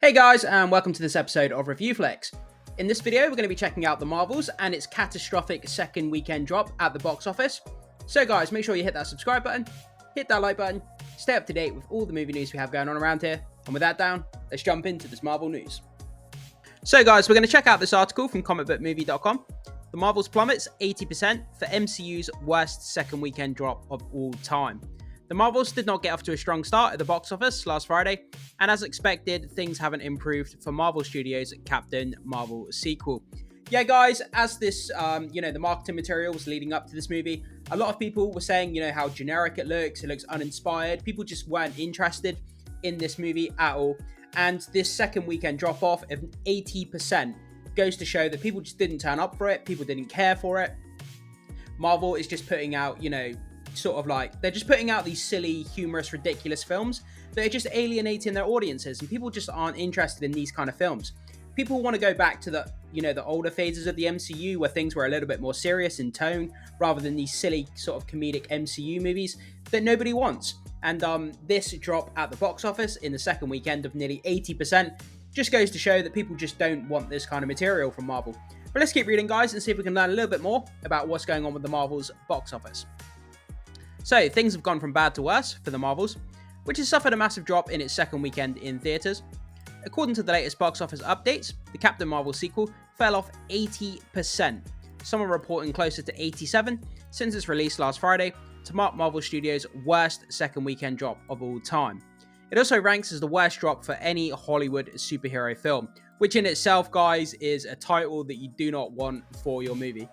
Hey guys, and welcome to this episode of Review Flicks. In this video, we're going to be checking out The Marvels and its catastrophic second weekend drop at the box office. So guys, make sure you hit that subscribe button, hit that like button, stay up to date with all the movie news we have going on around here. And with that down, let's jump into this Marvel news. So guys, we're going to check out this article from comicbookmovie.com. The Marvels plummets 80% for MCU's worst second weekend drop of all time. The Marvels did not get off to a strong start at the box office last Friday, and as expected, things haven't improved for Marvel Studios' Captain Marvel sequel. Yeah, guys, as this, the marketing material was leading up to this movie, a lot of people were saying, how generic it looks uninspired. People just weren't interested in this movie at all. And this second weekend drop off of 80% goes to show that people just didn't turn up for it. People didn't care for it. Marvel is just putting out, they're just putting out these silly, humorous, ridiculous films that are just alienating their audiences, and people just aren't interested in these kind of films. People want to go back to the older phases of the MCU where things were a little bit more serious in tone rather than these silly sort of comedic MCU movies that nobody wants. And this drop at the box office in the second weekend of nearly 80% just goes to show that people just don't want this kind of material from Marvel. But let's keep reading, guys, and see if we can learn a little bit more about what's going on with the Marvel's box office. So, things have gone from bad to worse for the Marvels, which has suffered a massive drop in its second weekend in theatres. According to the latest box office updates, the Captain Marvel sequel fell off 80%, some are reporting closer to 87% since its release last Friday, to mark Marvel Studios' worst second weekend drop of all time. It also ranks as the worst drop for any Hollywood superhero film, which in itself, guys, is a title that you do not want for your movie.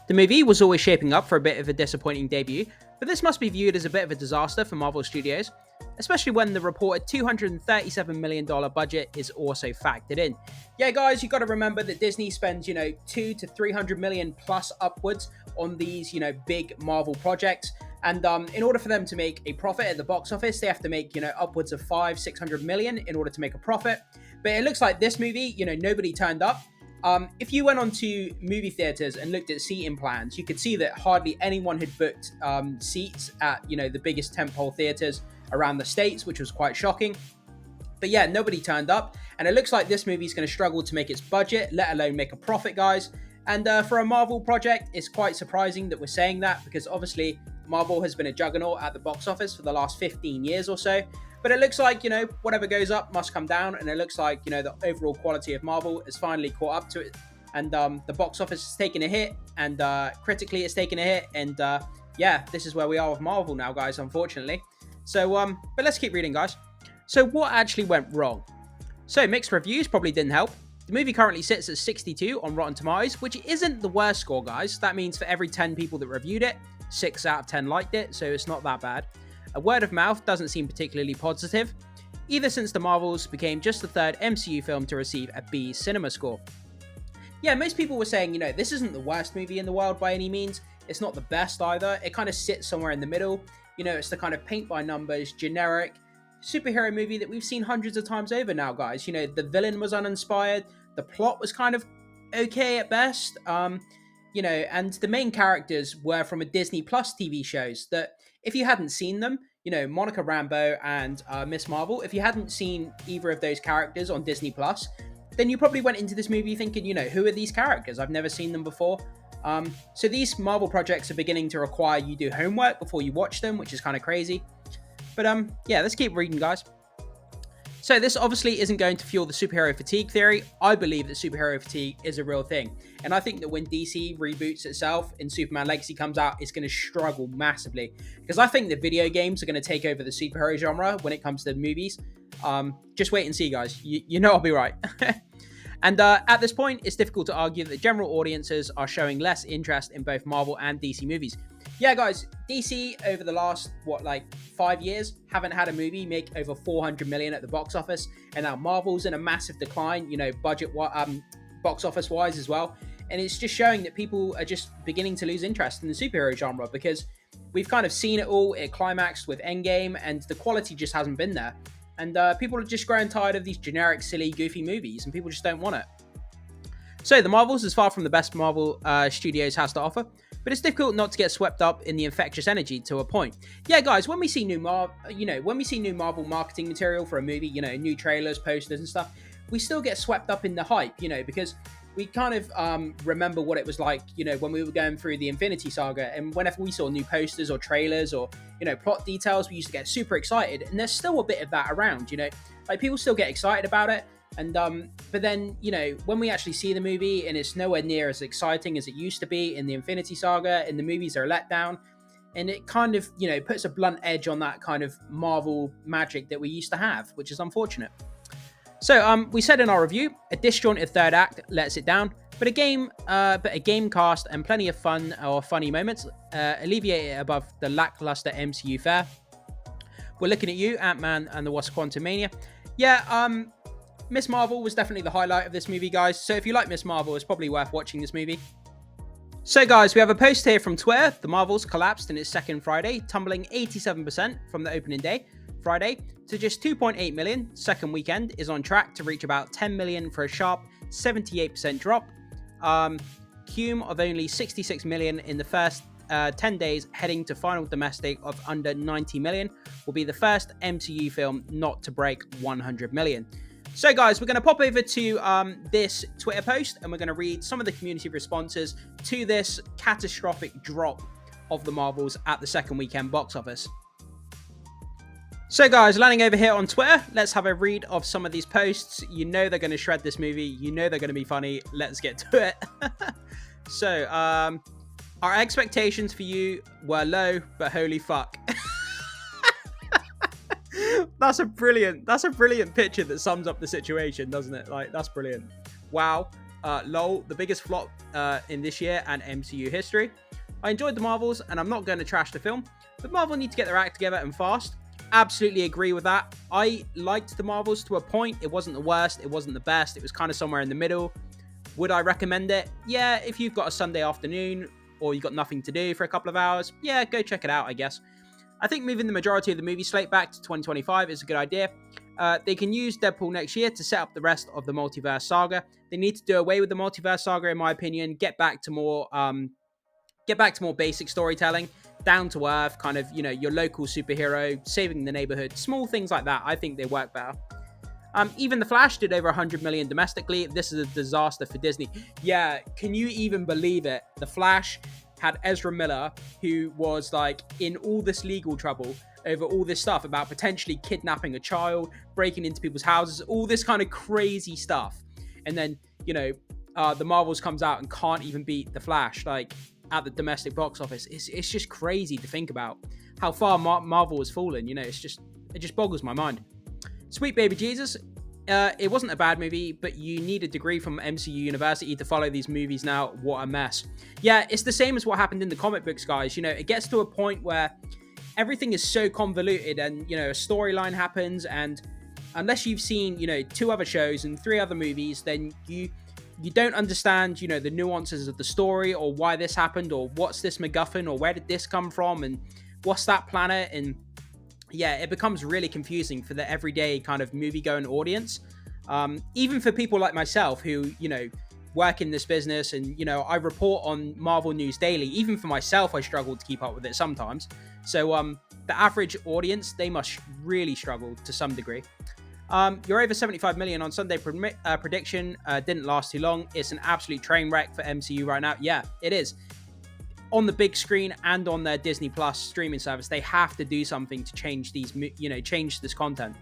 The movie was always shaping up for a bit of a disappointing debut, but this must be viewed as a bit of a disaster for Marvel Studios, especially when the reported $237 million budget is also factored in. Yeah, guys, you got to remember that Disney spends, $200 to $300 million plus upwards on these, big Marvel projects. And in order for them to make a profit at the box office, they have to make, upwards of $500-600 million in order to make a profit. But it looks like this movie, nobody turned up. If you went onto movie theaters and looked at seating plans, you could see that hardly anyone had booked seats at, the biggest tentpole theaters around the States, which was quite shocking. But yeah, nobody turned up, and it looks like this movie is going to struggle to make its budget, let alone make a profit, guys. And for a Marvel project, it's quite surprising that we're saying that, because obviously Marvel has been a juggernaut at the box office for the last 15 years or so. But it looks like, whatever goes up must come down, and it looks like, the overall quality of Marvel has finally caught up to it, and the box office has taken a hit, and critically it's taken a hit, and yeah, this is where we are with Marvel now, guys, unfortunately. So, but let's keep reading, guys. So what actually went wrong? So mixed reviews probably didn't help. The movie currently sits at 62 on Rotten Tomatoes, which isn't the worst score, guys. That means for every 10 people that reviewed it, 6 out of 10 liked it, so it's not that bad. A word of mouth doesn't seem particularly positive, either since The Marvels became just the third MCU film to receive a B cinema score. Yeah, most people were saying, this isn't the worst movie in the world by any means. It's not the best either. It kind of sits somewhere in the middle. It's the kind of paint-by-numbers, generic superhero movie that we've seen hundreds of times over now, guys. The villain was uninspired. The plot was kind of okay at best. And the main characters were from a Disney Plus TV shows that, if you hadn't seen them, Monica Rambeau and Miss Marvel, if you hadn't seen either of those characters on Disney Plus, then you probably went into this movie thinking, who are these characters? I've never seen them before. So these Marvel projects are beginning to require you do homework before you watch them, which is kind of crazy. But yeah, let's keep reading, guys. So this obviously isn't going to fuel the superhero fatigue theory. I believe that superhero fatigue is a real thing. And I think that when DC reboots itself and Superman Legacy comes out, it's going to struggle massively. Because I think that video games are going to take over the superhero genre when it comes to movies. Just wait and see, guys. You know I'll be right. And at this point, it's difficult to argue that general audiences are showing less interest in both Marvel and DC movies. Yeah, guys, DC over the last, 5 years, haven't had a movie make over $400 million at the box office. And now Marvel's in a massive decline, budget, box office wise as well. And it's just showing that people are just beginning to lose interest in the superhero genre, because we've kind of seen it all. It climaxed with Endgame, and the quality just hasn't been there. And people are just growing tired of these generic, silly, goofy movies, and people just don't want it. So The Marvels is far from the best Marvel Studios has to offer. but it's difficult not to get swept up in the infectious energy to a point. Yeah, guys, when we see new Marvel marketing material for a movie, new trailers, posters and stuff, we still get swept up in the hype, because we kind of remember what it was like, when we were going through the Infinity Saga, and whenever we saw new posters or trailers or, plot details, we used to get super excited, and there's still a bit of that around, like people still get excited about it. And but then, when we actually see the movie and it's nowhere near as exciting as it used to be in the Infinity Saga, and the movies are a letdown, and it kind of, puts a blunt edge on that kind of Marvel magic that we used to have, which is unfortunate. So we said in our review, a disjointed third act lets it down, but a game cast and plenty of fun or funny moments alleviate it above the lackluster MCU fare. We're looking at you, Ant-Man and the Wasp: Quantumania. Yeah, Miss Marvel was definitely the highlight of this movie, guys. So if you like Miss Marvel, it's probably worth watching this movie. So guys, we have a post here from Twitter. The Marvels collapsed in its second Friday, tumbling 87% from the opening day, Friday, to just 2.8 million. Second weekend is on track to reach about 10 million for a sharp 78% drop. Cume of only 66 million in the first 10 days, heading to final domestic of under 90 million, will be the first MCU film not to break 100 million. So guys, we're going to pop over to this Twitter post, and we're going to read some of the community responses to this catastrophic drop of the Marvels at the second weekend box office. So guys, landing over here on Twitter, let's have a read of some of these posts. They're going to shred this movie. They're going to be funny. Let's get to it. So, our expectations for you were low, but holy fuck. That's a brilliant picture that sums up the situation, doesn't it? Like, that's brilliant. Wow. Lol, the biggest flop in this year and MCU history. I enjoyed the Marvels, and I'm not going to trash the film, but Marvel need to get their act together and fast. Absolutely agree with that. I liked the Marvels to a point. It wasn't the worst. It wasn't the best. It was kind of somewhere in the middle. Would I recommend it? Yeah, if you've got a Sunday afternoon or you've got nothing to do for a couple of hours, yeah, go check it out, I guess. I think moving the majority of the movie slate back to 2025 is a good idea. They can use Deadpool next year to set up the rest of the multiverse saga. They need to do away with the multiverse saga, in my opinion. Get back to more basic storytelling, down to earth, kind of, your local superhero, saving the neighborhood, small things like that. I think they work better. Even The Flash did over 100 million domestically. This is a disaster for Disney. Yeah, can you even believe it? The Flash had Ezra Miller, who was like in all this legal trouble over all this stuff about potentially kidnapping a child, breaking into people's houses, all this kind of crazy stuff. And then, the Marvels comes out and can't even beat The Flash, like, at the domestic box office. It's just crazy to think about how far Marvel has fallen. It just boggles my mind. Sweet Baby Jesus, it wasn't a bad movie, but you need a degree from MCU University to follow these movies now. What a mess. Yeah, it's the same as what happened in the comic books, guys. It gets to a point where everything is so convoluted, and, a storyline happens, and unless you've seen, 2 other shows and 3 other movies, then you don't understand, the nuances of the story, or why this happened, or what's this MacGuffin, or where did this come from, and what's that planet, and yeah, it becomes really confusing for the everyday kind of movie-going audience. Even for people like myself who, work in this business, and, I report on Marvel news daily. Even for myself, I struggle to keep up with it sometimes. So the average audience, they must really struggle to some degree. You're over 75 million on Sunday prediction. Didn't last too long. It's an absolute train wreck for MCU right now. Yeah, it is. On the big screen and on their Disney Plus streaming service, they have to do something to change these, change this content.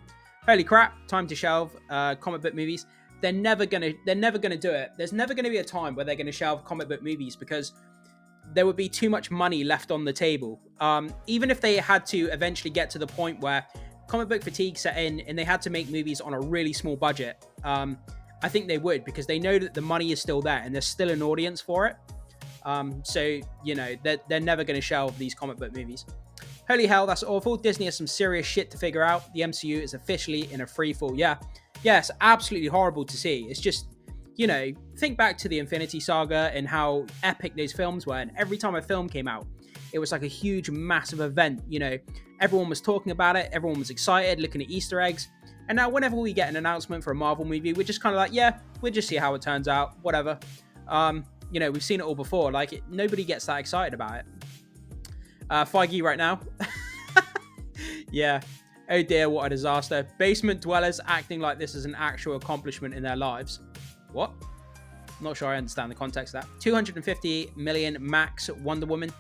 Holy crap! Time to shelve comic book movies. They're never gonna do it. There's never gonna be a time where they're gonna shelve comic book movies, because there would be too much money left on the table. Even if they had to eventually get to the point where comic book fatigue set in and they had to make movies on a really small budget, I think they would, because they know that the money is still there and there's still an audience for it. So, they're never going to shelve these comic book movies. Holy hell, that's awful. Disney has some serious shit to figure out. The MCU is officially in a freefall. Yeah, it's absolutely horrible to see. It's just, think back to the Infinity Saga and how epic those films were. And every time a film came out, it was like a huge, massive event. Everyone was talking about it. Everyone was excited, looking at Easter eggs. And now whenever we get an announcement for a Marvel movie, we're just kind of like, yeah, we'll just see how it turns out. Whatever. You know, we've seen it all before. Like, nobody gets that excited about it. Feige right now. Yeah. Oh dear, what a disaster. Basement dwellers acting like this is an actual accomplishment in their lives. What? Not sure I understand the context of that. 250 million max Wonder Woman.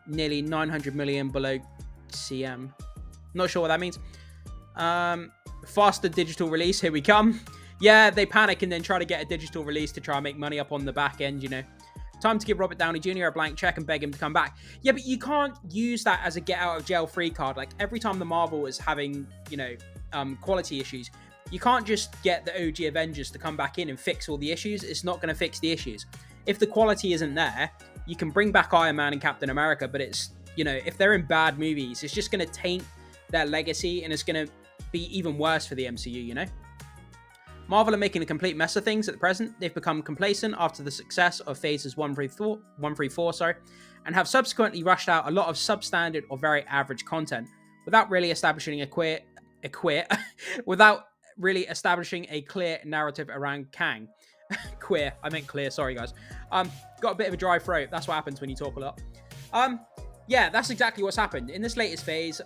Nearly 900 million below CM. Not sure what that means. Faster digital release. Here we come. Yeah, they panic and then try to get a digital release to try and make money up on the back end, you know. Time to give Robert Downey Jr. a blank check and beg him to come back. Yeah, but you can't use that as a get out of jail free card. Like, every time the Marvel is having, you know, quality issues, you can't just get the OG Avengers to come back in and fix all the issues. It's not going to fix the issues. If the quality isn't there, you can bring back Iron Man and Captain America, but it's, you know, if they're in bad movies, it's just going to taint their legacy and it's going to be even worse for the MCU, you know? Marvel are making a complete mess of things at the present. They've become complacent after the success of phases 1 through 4, and have subsequently rushed out a lot of substandard or very average content without really establishing without really establishing a clear narrative around Kang. Queer, I meant clear, sorry guys. Got a bit of a dry throat. That's what happens when you talk a lot. Yeah, that's exactly what's happened. In this latest phase,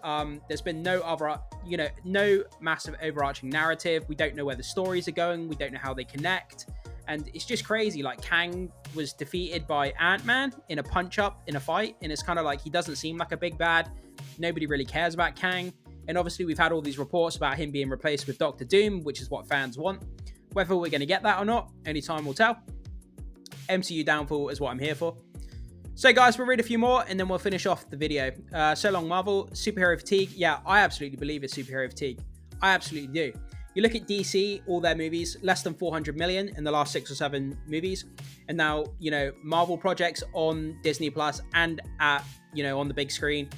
there's been no other, you know, no massive overarching narrative. We don't know where the stories are going. We don't know how they connect. And it's just crazy. Like, Kang was defeated by Ant-Man in a punch-up in a fight. And it's kind of like, he doesn't seem like a big bad. Nobody really cares about Kang. And obviously, we've had all these reports about him being replaced with Doctor Doom, which is what fans want. Whether we're going to get that or not, only time will tell. MCU downfall is what I'm here for. So guys, we'll read a few more and then we'll finish off the video. So long, Marvel. Superhero fatigue. Yeah, I absolutely believe it's superhero fatigue. I absolutely do. You look at DC, all their movies, less than 400 million in the last 6 or 7 movies. And now, you know, Marvel projects on Disney Plus and at, you know, on the big screen.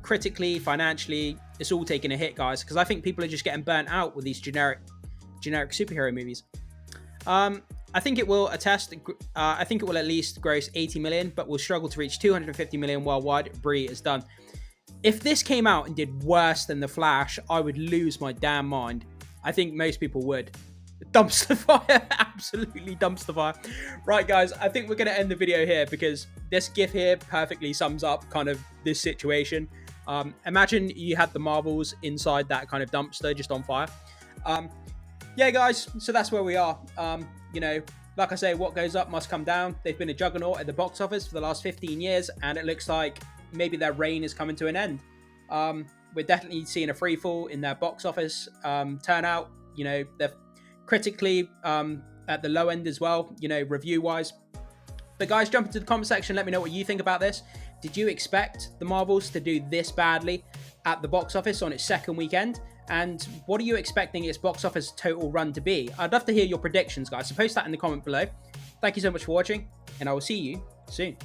Critically, financially, it's all taking a hit, guys, because I think people are just getting burnt out with these generic superhero movies. I think it will I think it will at least gross 80 million, but will struggle to reach 250 million worldwide. Brie is done. If this came out and did worse than The Flash, I would lose my damn mind. I think most people would. Dumpster fire, absolutely dumpster fire. Right, guys, I think we're going to end the video here because this GIF here perfectly sums up kind of this situation. Imagine you had the Marvels inside that kind of dumpster just on fire. Yeah, guys, so that's where we are. You know, like I say, what goes up must come down. They've been a juggernaut at the box office for the last 15 years, and it looks like maybe their reign is coming to an end. We're definitely seeing a freefall in their box office turnout. You know, they're critically at the low end as well, you know, review-wise. But guys, jump into the comment section. Let me know what you think about this. Did you expect the Marvels to do this badly at the box office on its second weekend? And what are you expecting its box office total run to be? I'd love to hear your predictions, guys. So post that in the comment below. Thank you so much for watching, and I will see you soon.